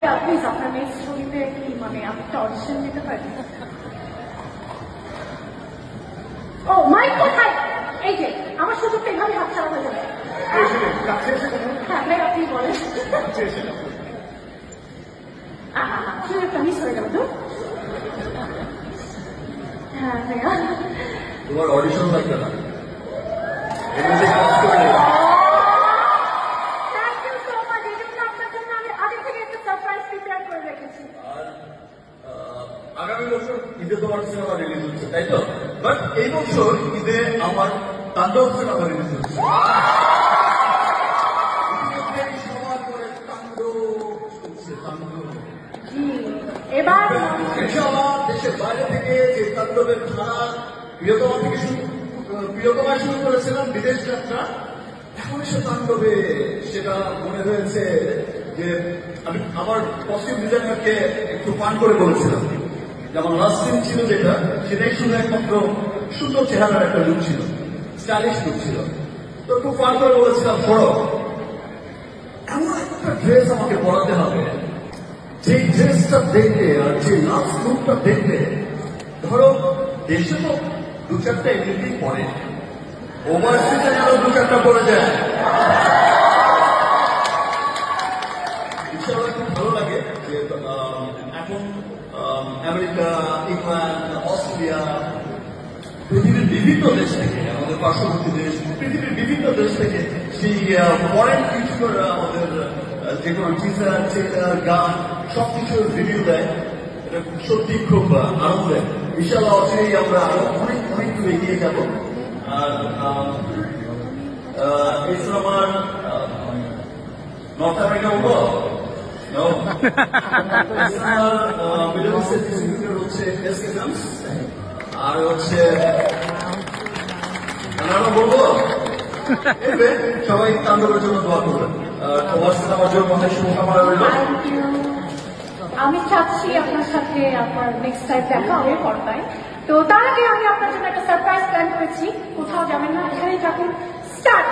Please আপনার next ছবিতে কি মানে আমি একটা অডিশন দিতে পারি? ও মাই কোথায়? এই যে আমার সুযোগটা এভাবে হাতছাড়া হয়ে যাবে। হ্যাঁ ভাই আপনি বলেন। সুযোগটা মিস হয়ে গেল তো। হ্যাঁ ভাইয়া তোমার অডিশন লাগবে না। আগামী বছর ঈদে তোমার সিনেমা রিলিজ হচ্ছে তাই তো, বাট এই বছর ঈদে আমার তাণ্ডব সিনেমা রিলিজ হচ্ছে। সবার করে তাণ্ডব চলছে, তাণ্ডব। এবার দেশের বাইরে থেকে যে তাণ্ডবের ধারা প্রিয়তমা শুরু করেছিলাম বিদেশ যাত্রা, এখন এসে তাণ্ডবে সেটা মনে হয়েছে যে আমি আমার কস্টিউম ডিজাইনারকে একটু পান করে বলেছিলাম যে আমার লাস্ট সিন ছিল যেটা, সেটাই শুধু একমাত্র সুন্দর চেহারার একটা লুক ছিল, স্টাইলিশ লুক ছিল। তো একটু পান করে বলেছিলাম পড়ো, এমন একটা ড্রেস আমাকে পরাতে হবে যে ড্রেসটা দেখলে আর যে লাস্ট লুকটা দেখলে, ধরো দেশে তো দু চারটা এমনিতেই পরে, ওভারসিজে যেন দু চারটা পড়ে যায়। ইনশাআল্লাহ খুব ভালো লাগে যে এখন আমেরিকা, ইংল্যান্ড, অস্ট্রেলিয়া, পৃথিবীর বিভিন্ন দেশ থেকে, আমাদের পার্শ্ববর্তী দেশ, পৃথিবীর বিভিন্ন দেশ থেকে সেই ফরেন ইউটিউবাররা আমাদের যে কোনো টিজার, ট্রেলার, গান সবকিছুর রিভিউ দেয়। এটা সত্যি খুব আনন্দের। ইনশাআল্লাহ অচিরেই আমরা আরো অনেক অনেক দূর এগিয়ে যাব। আর এই সিনেমার নর্থ আমেরিকা বলবো, মিডল ইস্টের ডিস্ট্রিবিউটর হচ্ছে এসকে ফিল্মস, আর হচ্ছে বলবো সবাই তাণ্ডবের জন্য দোয়া করবেন। তোমার সিনেমার জন্য অনেক শুভকামনা রইল। আমি চাচ্ছি আপনার সাথে আপনার নেক্সট টাইম দেখা হবে পর্দায়। তো তার আগে আমি আপনার জন্য একটা সারপ্রাইজ প্ল্যান করেছি। কোথাও যাবেন না, এখানেই থাকুন। স্টার্ট।